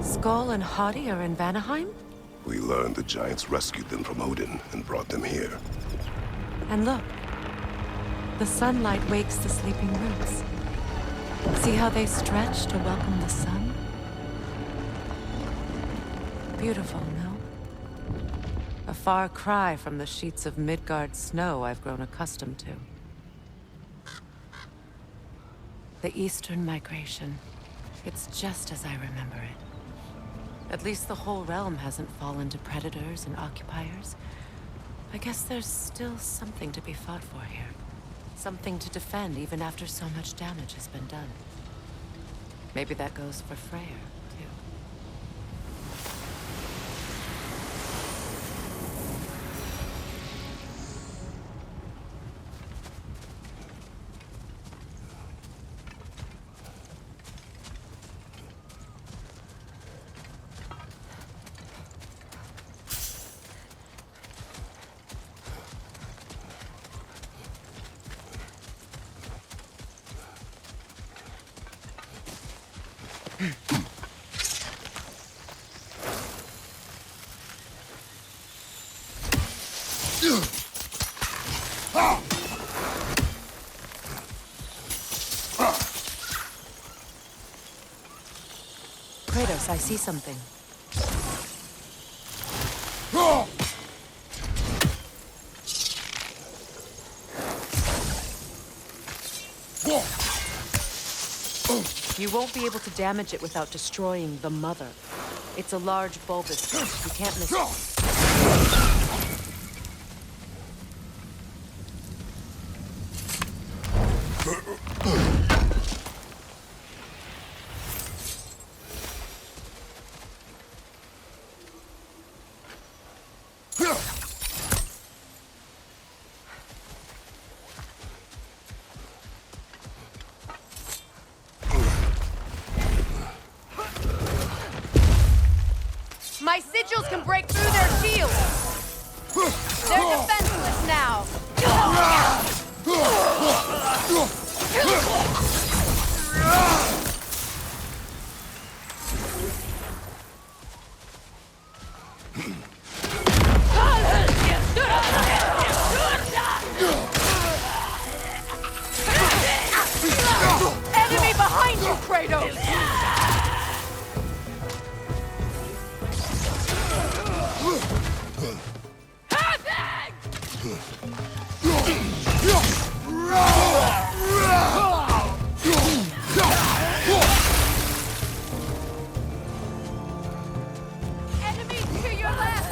Skull and Hati are in Vanaheim? We learned the giants rescued them from Odin and brought them here. And look. The sunlight wakes the sleeping roots. See how they stretch to welcome the sun? Beautiful, no? A far cry from the sheets of Midgard snow I've grown accustomed to. The Eastern migration. It's just as I remember it. At least the whole realm hasn't fallen to predators and occupiers. I guess there's still something to be fought for here. Something to defend even after so much damage has been done. Maybe that goes for Freyr, too. Kratos, I see something. You won't be able to damage it without destroying the mother. It's a large bulbous fish. You can't miss it. My sigils can break through their shields! They're defenseless now! Enemy behind you, Kratos! Enemies to your left!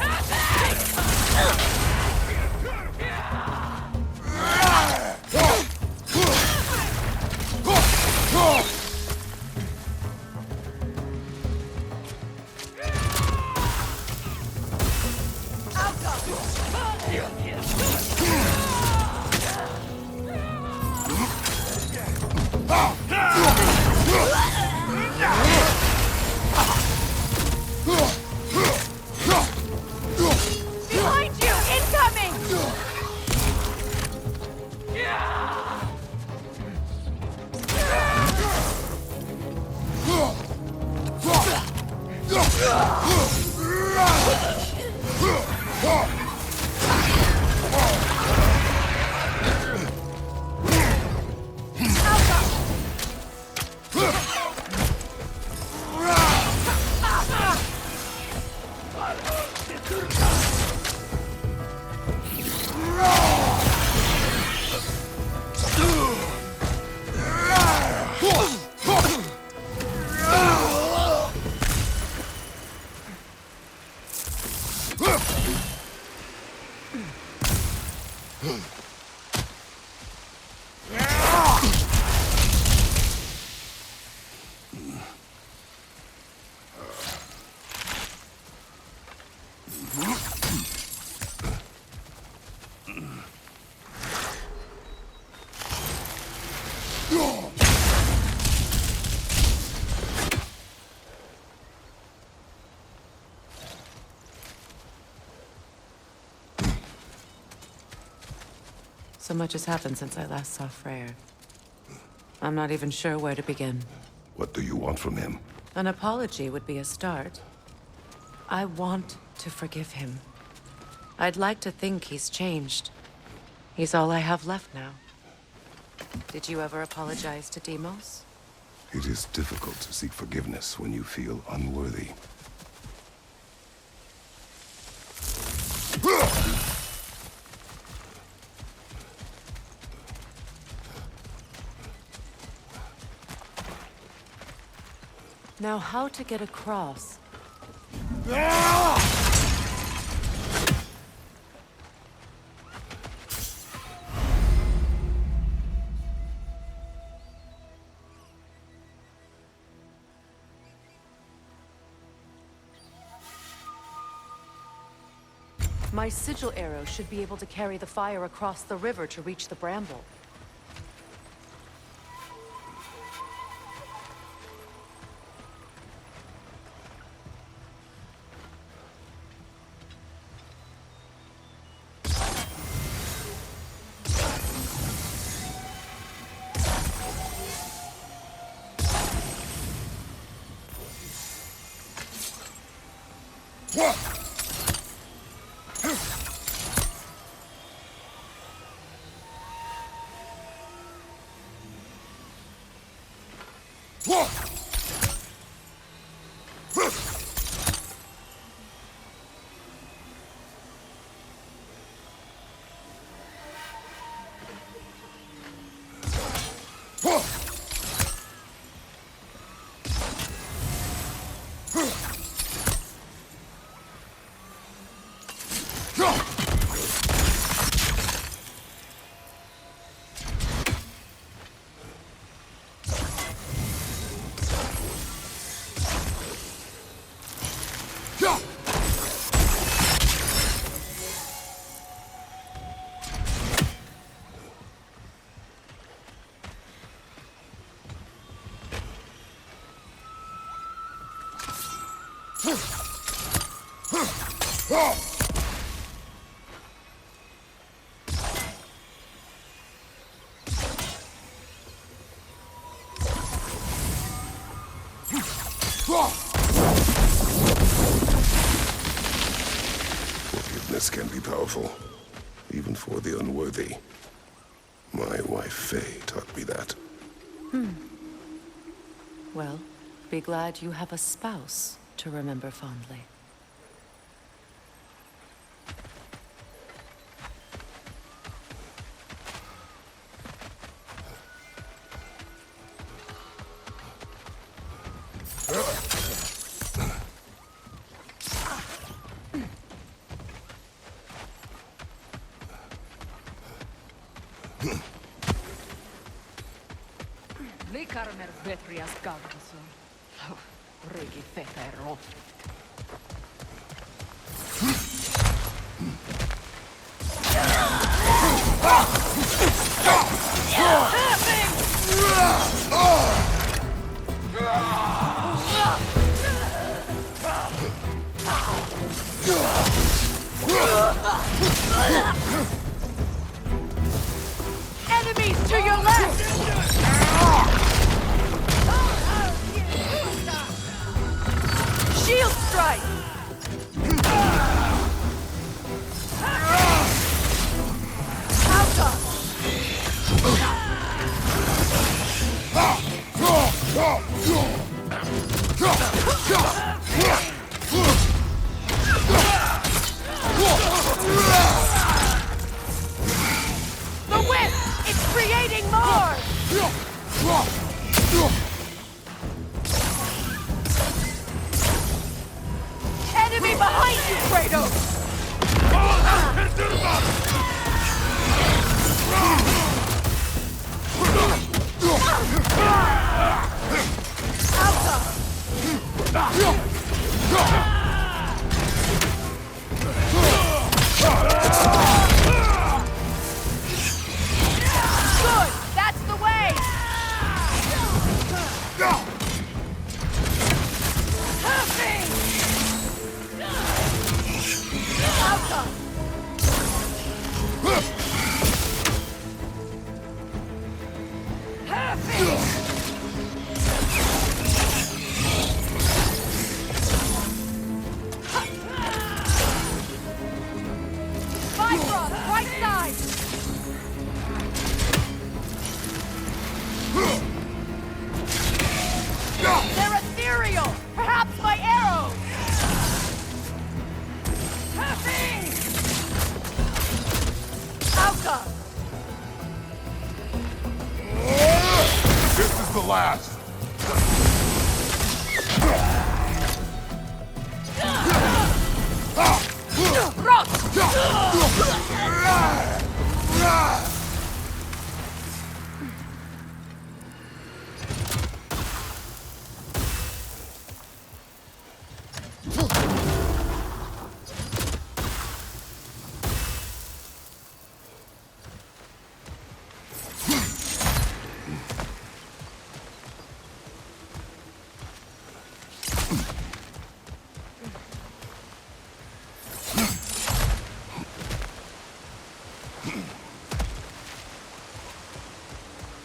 Behind you! Incoming! So much has happened since I last saw Freyr. I'm not even sure where to begin. What do you want from him? An apology would be a start. I want to forgive him. I'd like to think he's changed. He's all I have left now. Did you ever apologize to Deimos? It is difficult to seek forgiveness when you feel unworthy. Now, how to get across? My sigil arrow should be able to carry the fire across the river to reach the bramble. Forgiveness can be powerful, even for the unworthy. My wife Faye taught me that. Well, be glad you have a spouse to remember fondly. Likarmer Petrias Gavdason. Rigi Fetero. Enemies to your left! Shield strike! Alta! The whip! It's creating more! Enemy behind you, Kratos! Good! That's the way!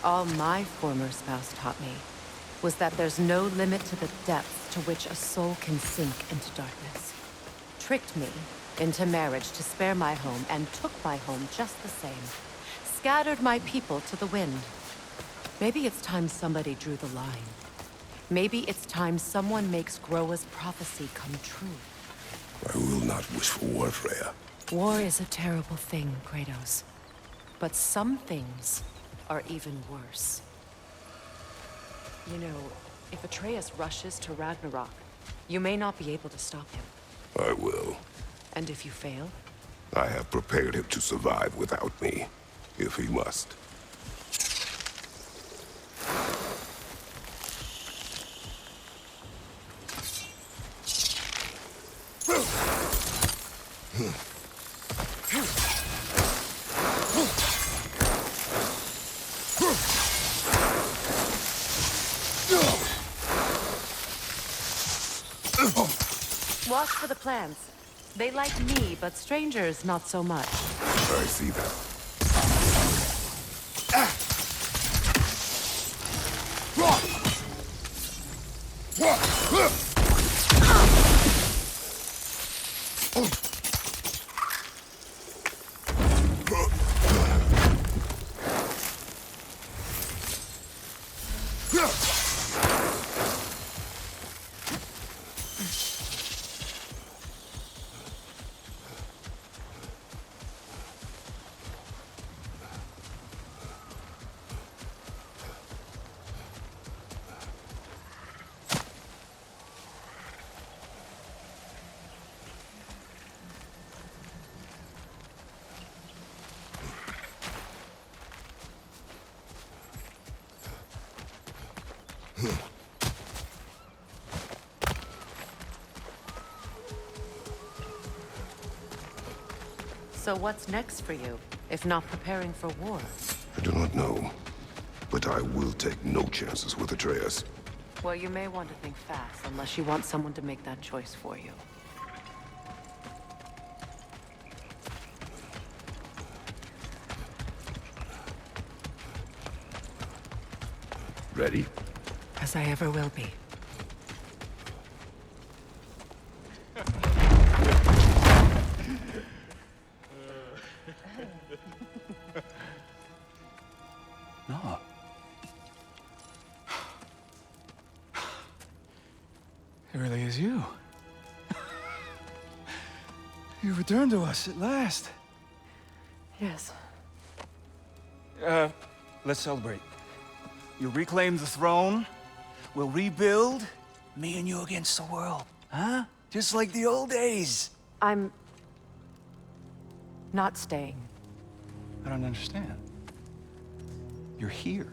All my former spouse taught me was that there's no limit to the depths to which a soul can sink into darkness. Tricked me into marriage to spare my home and took my home just the same. Scattered my people to the wind. Maybe it's time somebody drew the line. Maybe it's time someone makes Groa's prophecy come true. I will not wish for war, Freya. War is a terrible thing, Kratos. But some things are even worse. You know, if Atreus rushes to Ragnarok, you may not be able to stop him. I will. And if you fail? I have prepared him to survive without me, if he must. Watch for the plants. They like me, but strangers not so much. I see that. So what's next for you, if not preparing for war? I do not know, but I will take no chances with Atreus. Well, you may want to think fast, unless you want someone to make that choice for you. Ready? As I ever will be. No. It really is you. You returned to us at last. Yes. Let's celebrate. You reclaim the throne. We'll rebuild. Me and you against the world. Huh? Just like the old days. I'm... not staying. I don't understand. You're here.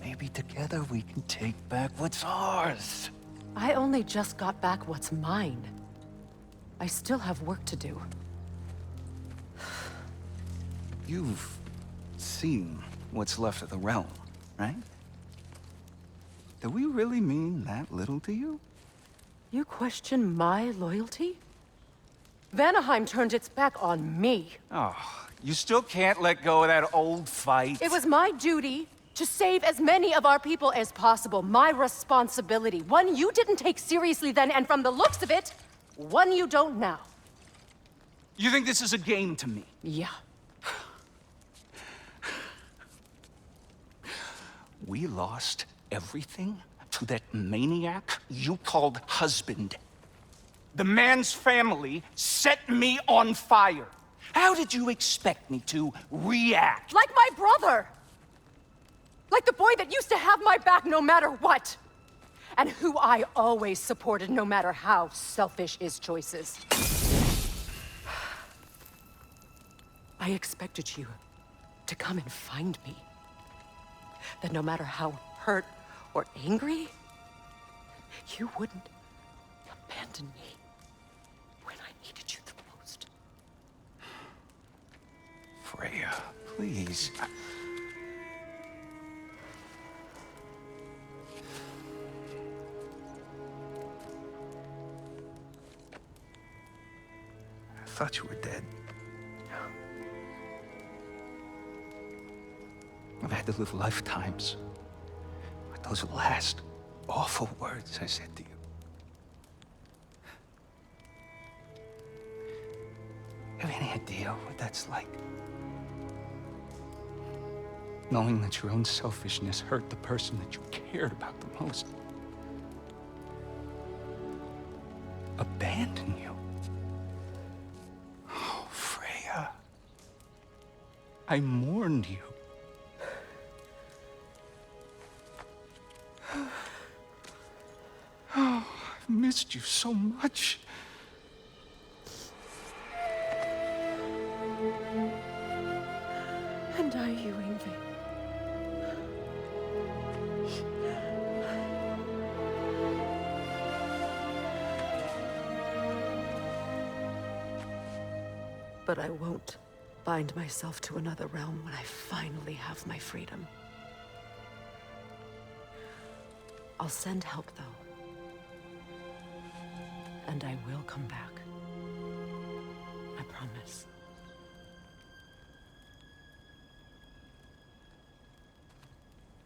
Maybe together we can take back what's ours. I only just got back what's mine. I still have work to do. You've seen what's left of the realm, right? Do we really mean that little to you? You question my loyalty? Vanaheim turned its back on me. Oh, you still can't let go of that old fight? It was my duty to save as many of our people as possible. My responsibility. One you didn't take seriously then, and from the looks of it, one you don't now. You think this is a game to me? Yeah. We lost everything to that maniac you called husband. The man's family set me on fire. How did you expect me to react? Like my brother! Like the boy that used to have my back no matter what! And who I always supported no matter how selfish his choices. I expected you to come and find me. That no matter how hurt or angry, you wouldn't abandon me when I needed you the most. Freya, please. I thought you were dead. I've had to live lifetimes with those last awful words I said to you. Have any idea what that's like? Knowing that your own selfishness hurt the person that you cared about the most. Abandon you. Oh, Freya. I mourned you. Oh, I've missed you so much. And are you, Yngvi? But I won't bind myself to another realm when I finally have my freedom. I'll send help, though. And I will come back. I promise.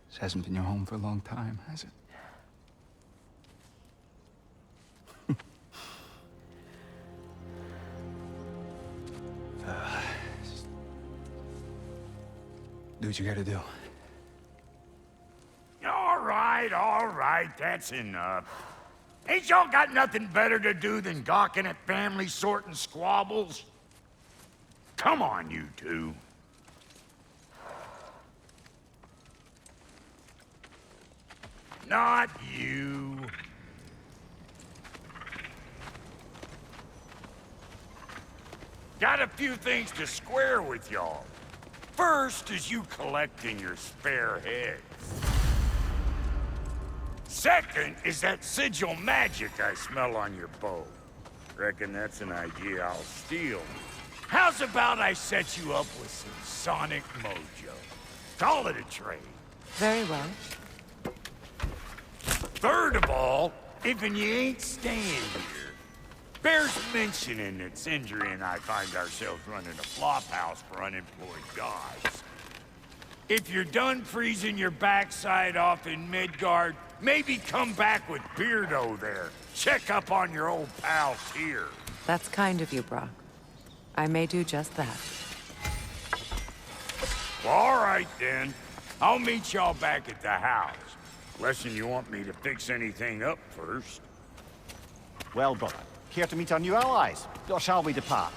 This hasn't been your home for a long time, has it? Do what you gotta do. All right, that's enough. Ain't y'all got nothing better to do than gawking at family sorting squabbles? Come on, you two. Not you. Got a few things to square with y'all. First is you collecting your spare heads. Second is that sigil magic I smell on your bow. Reckon that's an idea I'll steal. How's about I set you up with some sonic mojo? Call it a trade. Very well. Third of all, if you ain't staying here, bears mentioning that Sindri and I find ourselves running a flop house for unemployed gods. If you're done freezing your backside off in Midgard, maybe come back with Beardo there. Check up on your old pal Tyr. That's kind of you, Brock. I may do just that. Well, all right then. I'll meet y'all back at the house. Unless you want me to fix anything up first. Well, brother, care to meet our new allies? Or shall we depart?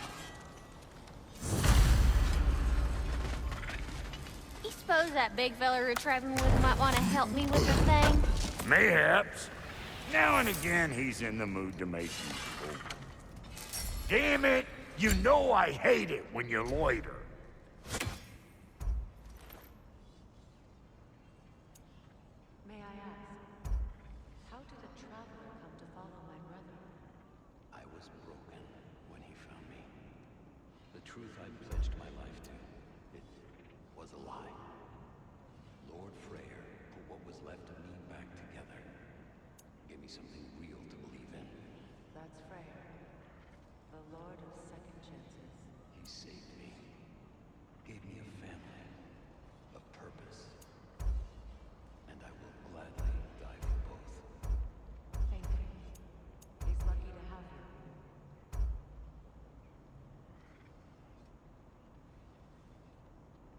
You suppose that big fella we're traveling with might want to help me with the thing? Mayhaps. Now and again, he's in the mood to make useful. Damn it! You know I hate it when you loiter. May I ask, how did a traveler come to follow my brother? I was broken when he found me. The truth I pledged my life to, it was a lie. Lord Freyr put what was left of me back together. Gave me something real to believe in. That's Freyr, the Lord of Second Chances. He saved me. Gave me a family. A purpose. And I will gladly die for both. Thank you. He's lucky to have you.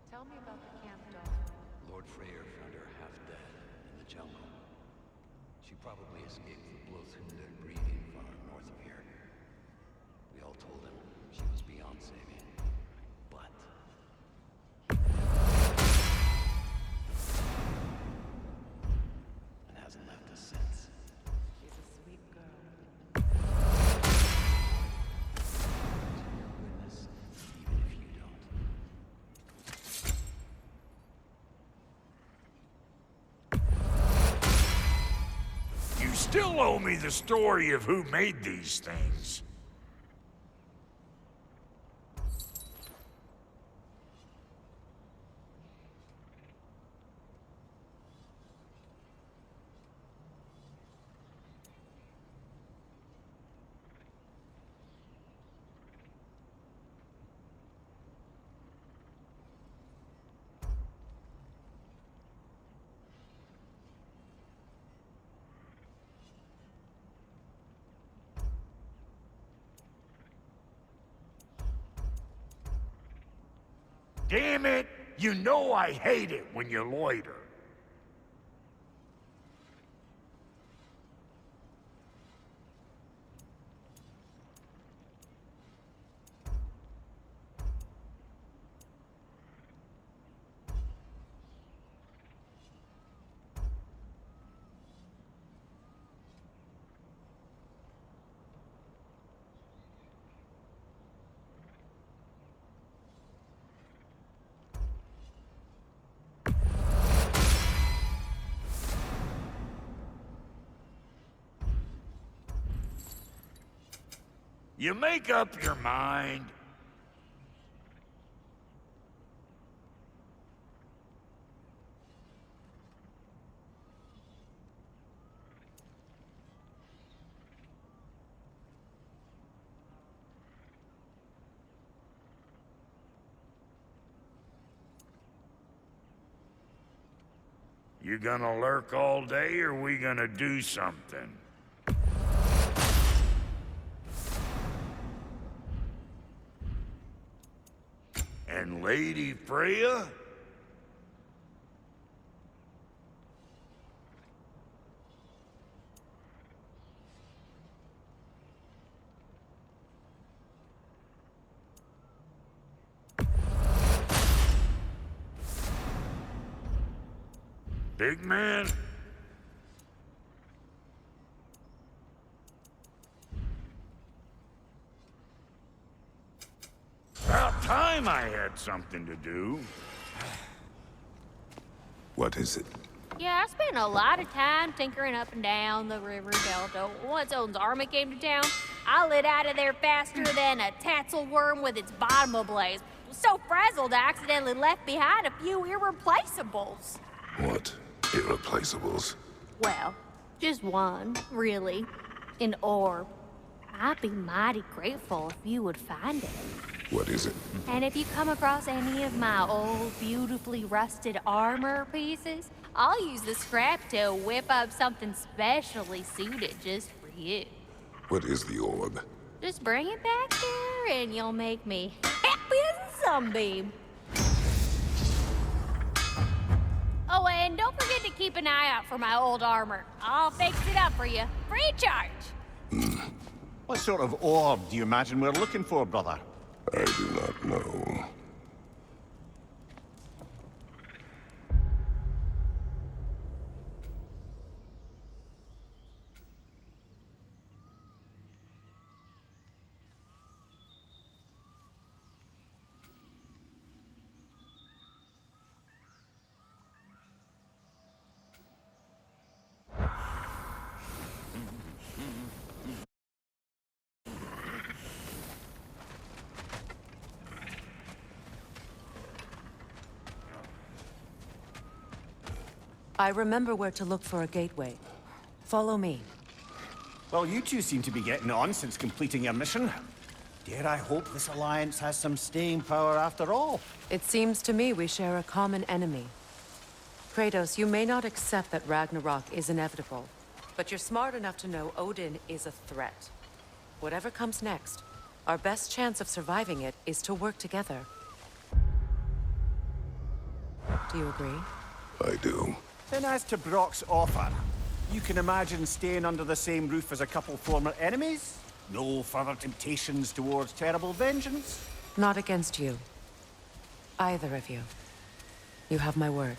Tell me about the camp dog. Lord Freyr found her half dead in the jungle. She probably escaped the Blothhunder breeding far north of here. We all told him she was beyond saving. But and hasn't left us since. She's a sweet girl. Your witness, even if you don't. You still owe me the story of who made these things. Damn it! You know I hate it when you loiter. You make up your mind. You gonna lurk all day, or we gonna do something? And Lady Freya? Big man? About time I had something to do. What is it? Yeah, I spent a lot of time tinkering up and down the river delta. Once Odin's army came to town, I lit out of there faster than a tassel worm with its bottom ablaze. So frazzled, I accidentally left behind a few irreplaceables. What? Irreplaceables? Well, just one, really. An orb. I'd be mighty grateful if you would find it. What is it? And if you come across any of my old, beautifully rusted armor pieces, I'll use the scrap to whip up something specially suited just for you. What is the orb? Just bring it back here and you'll make me happy as a sunbeam. Oh, and don't forget to keep an eye out for my old armor. I'll fix it up for you, free of charge. What sort of orb do you imagine we're looking for, brother? I do not know. I remember where to look for a gateway. Follow me. Well, you two seem to be getting on since completing your mission. Dare I hope this alliance has some staying power after all? It seems to me we share a common enemy. Kratos, you may not accept that Ragnarok is inevitable, but you're smart enough to know Odin is a threat. Whatever comes next, our best chance of surviving it is to work together. Do you agree? I do. Then as to Brock's offer, you can imagine staying under the same roof as a couple former enemies? No further temptations towards terrible vengeance? Not against you. Either of you. You have my word.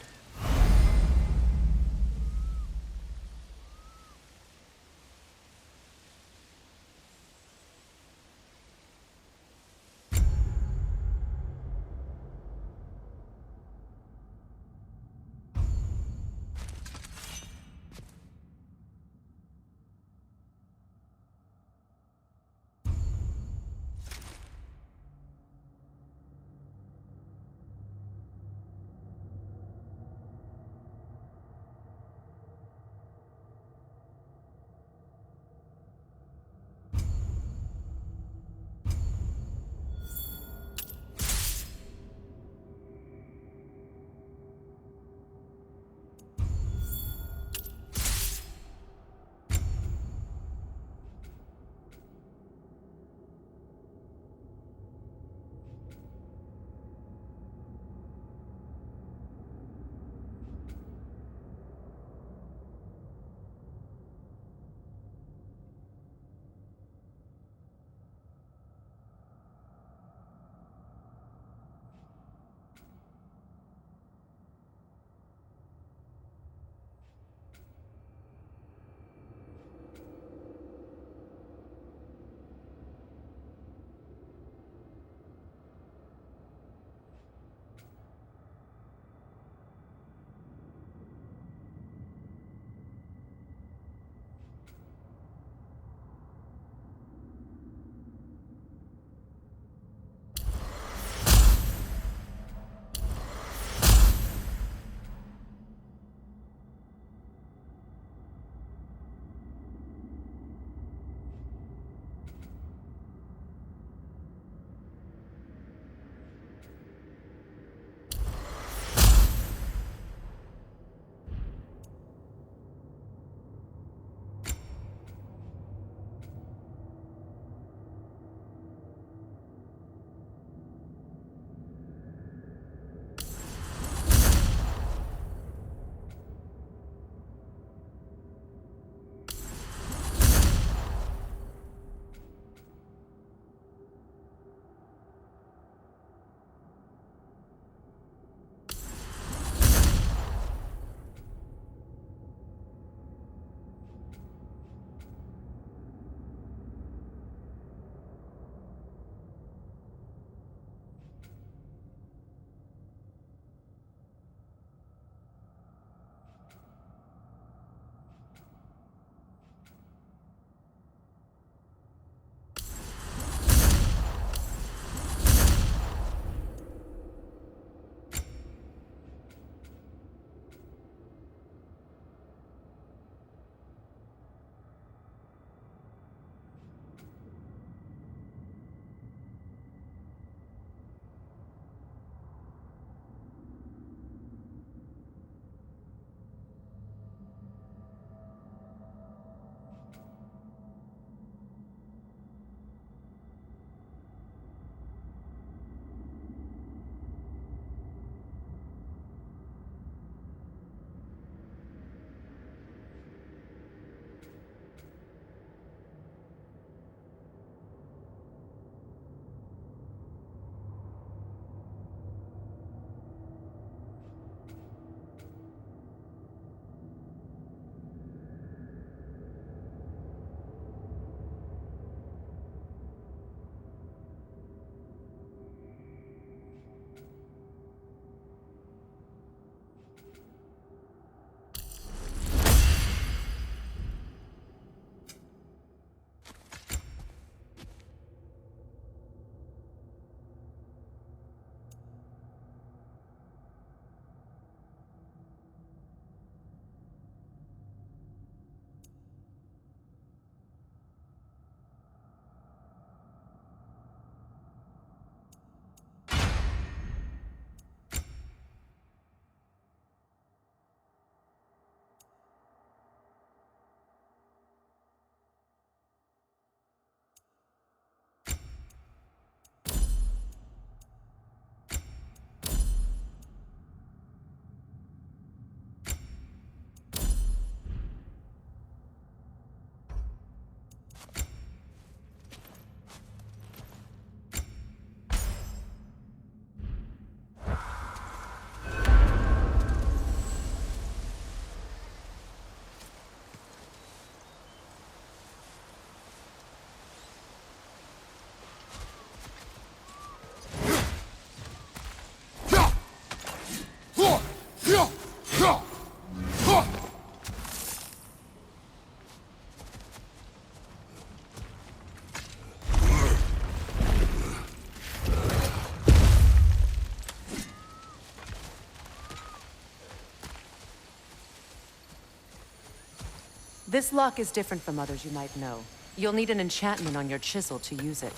This lock is different from others you might know. You'll need an enchantment on your chisel to use it.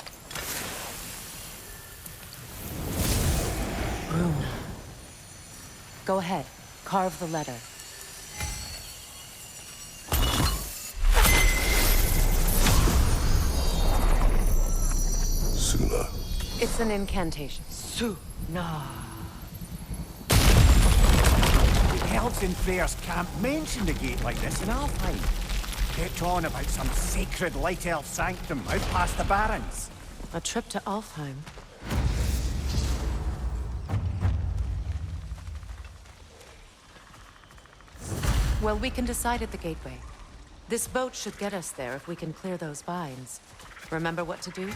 Runa. Go ahead. Carve the letter. Suna. It's an incantation. Suna. The elves in Freyr's camp mentioned a gate like this in Alfheim. Kept on about some sacred light elf sanctum out past the barrens. A trip to Alfheim. Well, we can decide at the gateway. This boat should get us there if we can clear those vines. Remember what to do?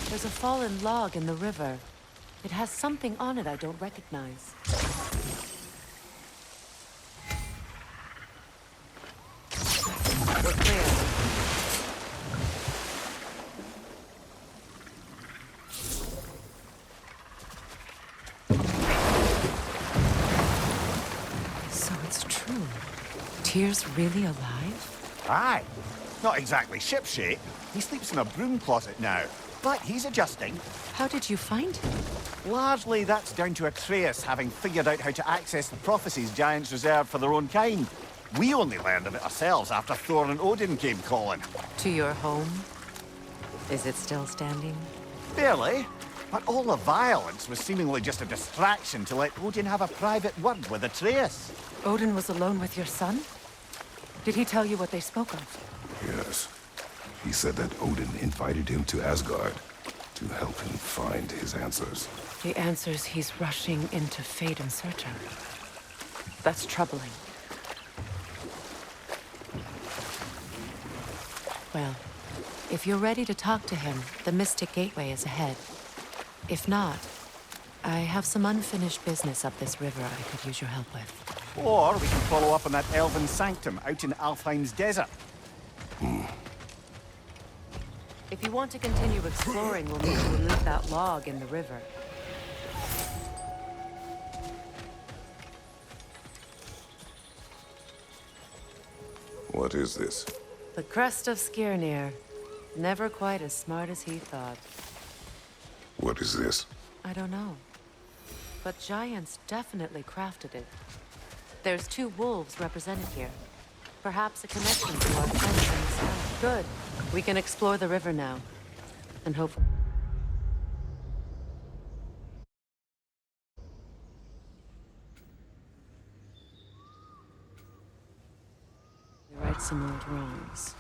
There's a fallen log in the river. It has something on it I don't recognize. We're clear. So it's true. Tyr's really alive? Aye. Not exactly shipshape. He sleeps in a broom closet now. But he's adjusting. How did you find him? Largely, that's down to Atreus having figured out how to access the prophecies giants reserved for their own kind. We only learned of it ourselves after Thor and Odin came calling. To your home? Is it still standing? Barely. But all the violence was seemingly just a distraction to let Odin have a private word with Atreus. Odin was alone with your son? Did he tell you what they spoke of? Yes. He said that Odin invited him to Asgard to help him find his answers. The answers he's rushing into fate in search of. That's troubling. Well, if you're ready to talk to him, the Mystic Gateway is ahead. If not, I have some unfinished business up this river I could use your help with. Or we can follow up on that elven sanctum out in Alfheim's desert. If you want to continue exploring, we'll need to remove that log in the river. What is this? The crest of Skirnir. Never quite as smart as he thought. What is this? I don't know. But giants definitely crafted it. There's 2 wolves represented here. Perhaps a connection to our friends in the sky. Good. We can explore the river now. And hope... right some old wrongs.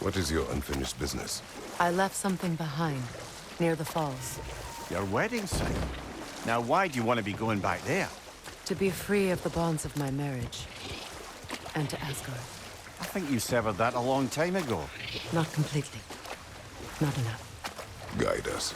What is your unfinished business? I left something behind, near the falls. Your wedding site? Now, why do you want to be going back there? To be free of the bonds of my marriage. And to Asgard. I think you severed that a long time ago. Not completely. Not enough. Guide us.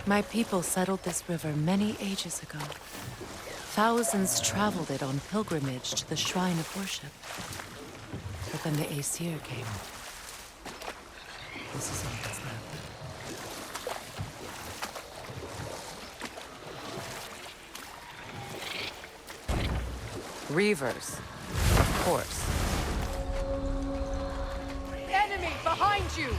My people settled this river many ages ago. Thousands traveled it on pilgrimage to the shrine of worship. But then the Æsir came. This is all that's left. Reavers, of course. Enemy behind you!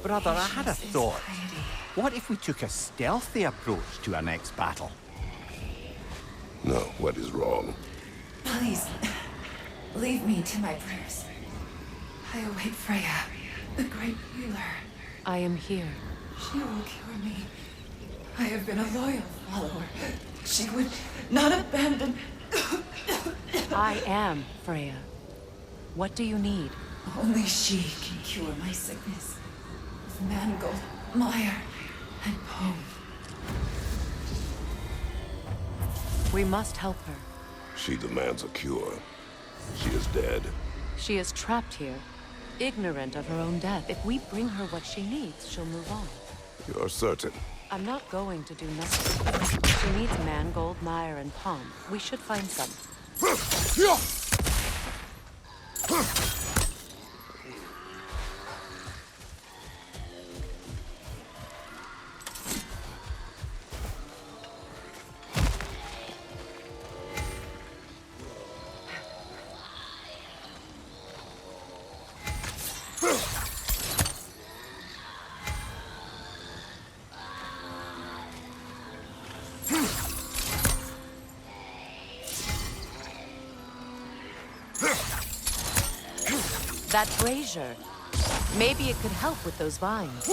Brother, I had a thought. What if we took a stealthy approach to our next battle? No, what is wrong? Please, leave me to my prayers. I await Freya, the great healer. I am here. She will cure me. I have been a loyal follower. She would not abandon... I am Freya. What do you need? Only she can cure my sickness. Of mangold, mire, and poem. We must help her. She demands a cure. She is dead. She is trapped here, ignorant of her own death. If we bring her what she needs, she'll move on. You're certain? I'm not going to do nothing. She needs mangold, mire, and palm. We should find some. That brazier. Maybe it could help with those vines.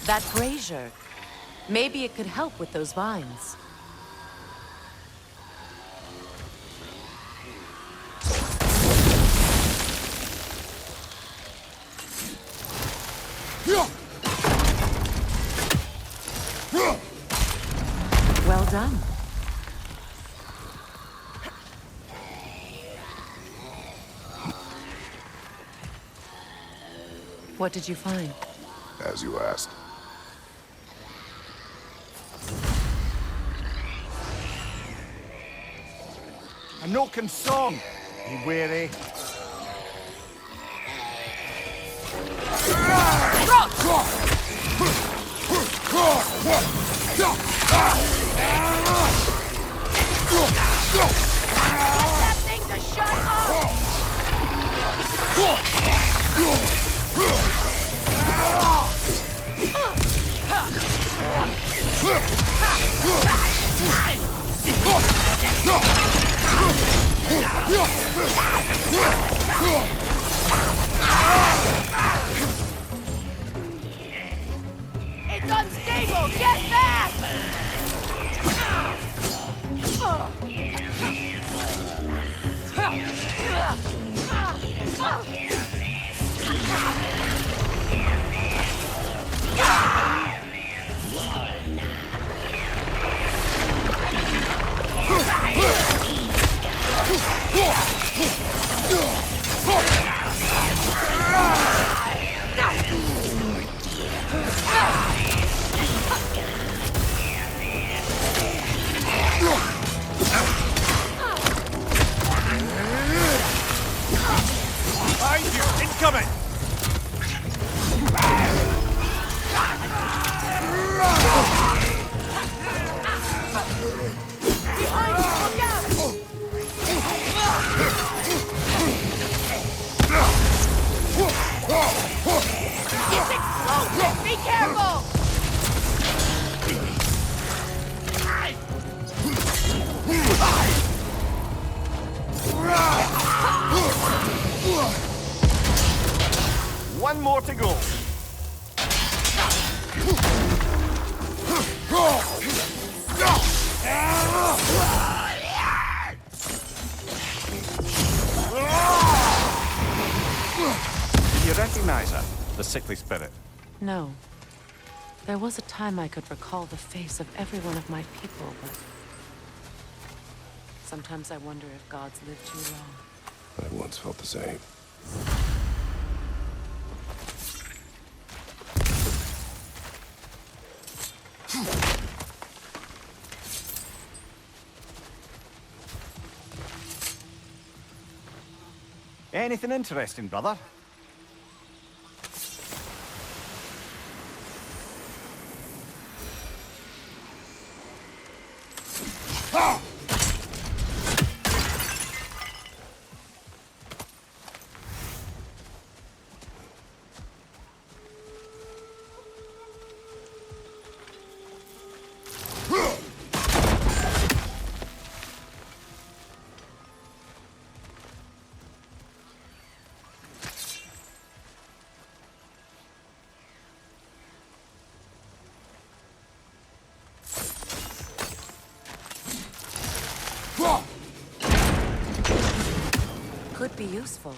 That brazier. Maybe it could help with those vines. What did you find? As you asked. A Noken song! Be wary. That thing to shut up! It's unstable! Get back! Behind you! Incoming! Behind you! Look out! It's explosive! Be careful! One more to go. Do you recognize her? The sickly spirit? No. There was a time I could recall the face of every one of my people, but... sometimes I wonder if gods live too long. I once felt the same. Anything interesting, brother? Could be useful.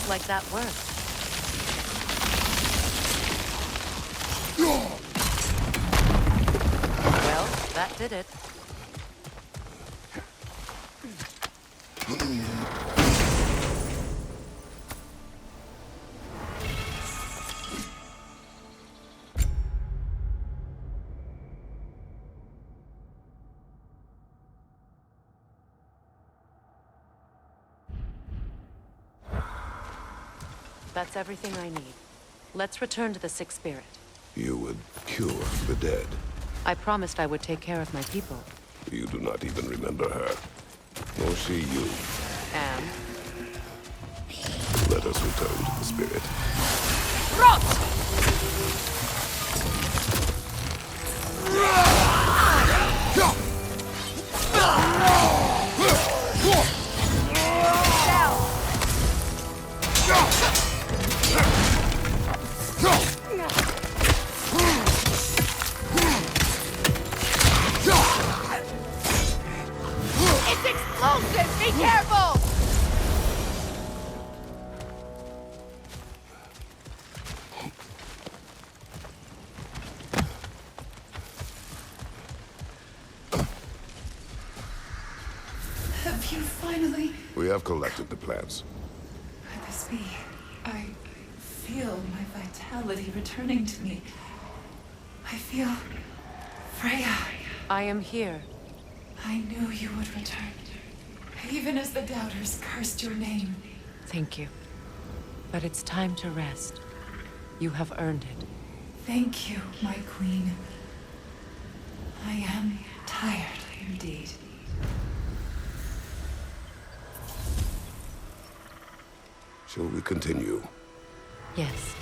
Looks like that worked. Well, that did it. That's everything I need. Let's return to the Sick Spirit. You would cure the dead. I promised I would take care of my people. You do not even remember her, nor she you. And? Let us return to the spirit. Rot! It's explosive! Be careful! Have you finally... We have collected the plants. Could this be? I feel my vitality returning to me. I feel... Freya. I am here. I knew you would return. Even as the doubters cursed your name. Thank you. But it's time to rest. You have earned it. Thank you, my queen. I am tired indeed. Shall we continue? Yes.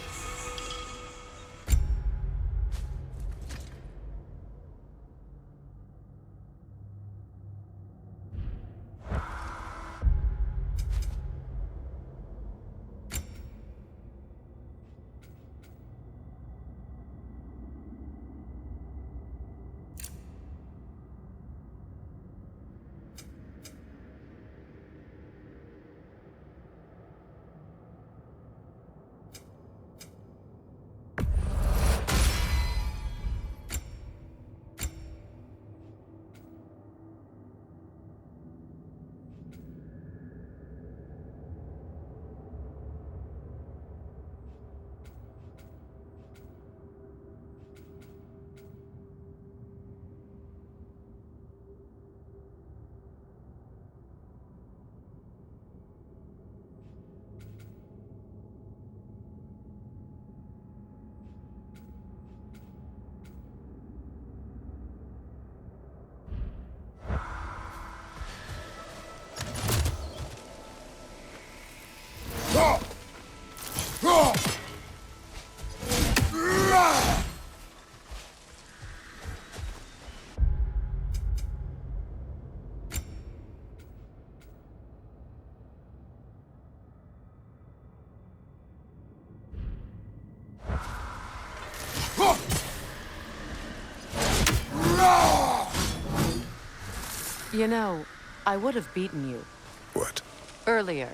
You know, I would have beaten you. What? Earlier,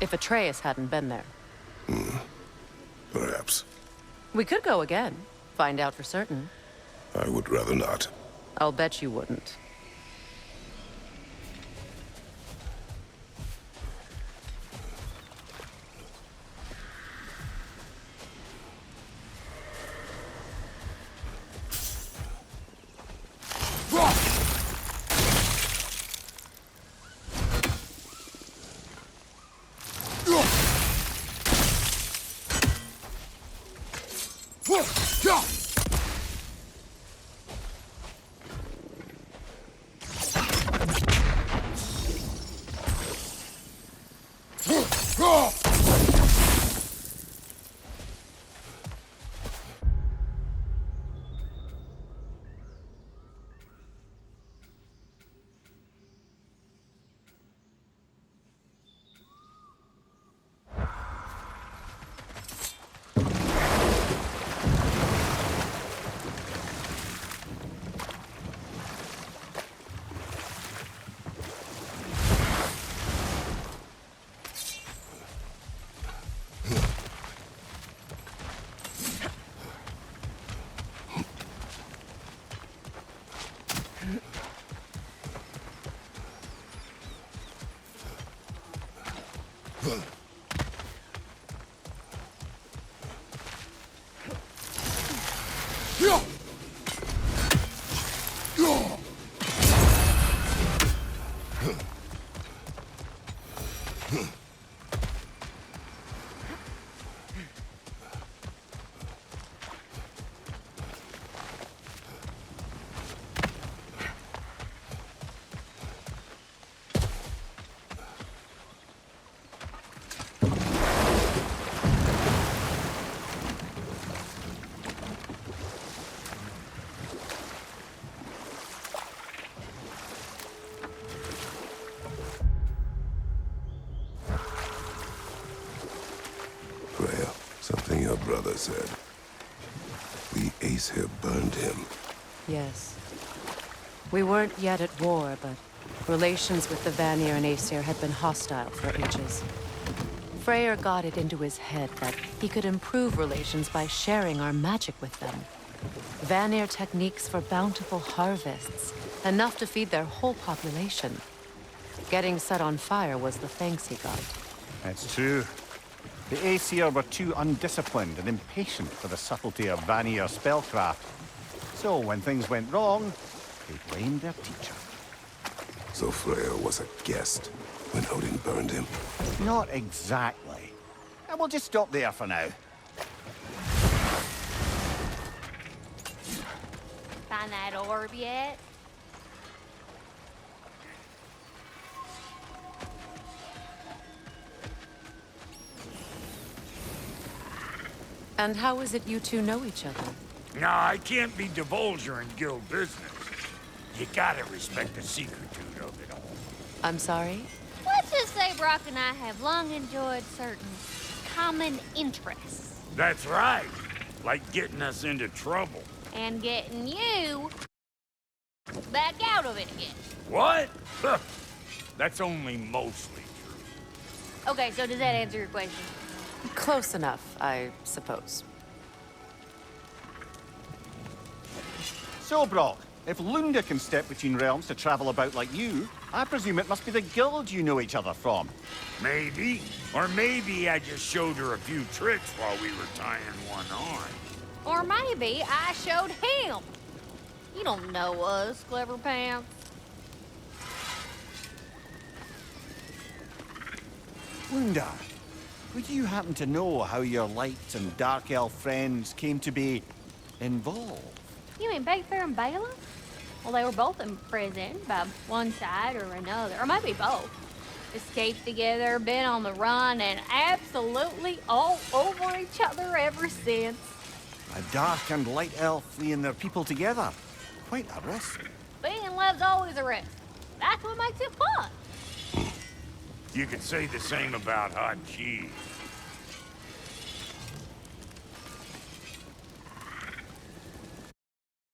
if Atreus hadn't been there. Perhaps. We could go again, find out for certain. I would rather not. I'll bet you wouldn't. Something your brother said. The Æsir burned him. Yes. We weren't yet at war, but relations with the Vanir and Æsir had been hostile for ages. Freyr got it into his head that he could improve relations by sharing our magic with them. Vanir techniques for bountiful harvests, enough to feed their whole population. Getting set on fire was the thanks he got. That's true. The Æsir were too undisciplined and impatient for the subtlety of Vanir spellcraft. So when things went wrong, they blamed their teacher. So Freyr was a guest when Odin burned him? Not exactly. And we'll just stop there for now. Find that orb yet? And how is it you two know each other? Nah, I can't be divulging guild business. You gotta respect the secretude of it all. I'm sorry? Let's just say Brock and I have long enjoyed certain common interests. That's right. Like getting us into trouble. And getting you back out of it again. What? That's only mostly true. Okay, so does that answer your question? Close enough, I suppose. So, Brock, if Lunda can step between realms to travel about like you, I presume it must be the guild you know each other from. Maybe. Or maybe I just showed her a few tricks while we were tying one on. Or maybe I showed him. You don't know us, Clever Pants. Lunda, would you happen to know how your light and dark elf friends came to be involved? You mean Big Fair and Bala? Well, they were both imprisoned by one side or another, or maybe both. Escaped together, been on the run, and absolutely all over each other ever since. A dark and light elf fleeing their people together. Quite a risk. Being love's always a risk. That's what makes it fun. You could say the same about hot cheese.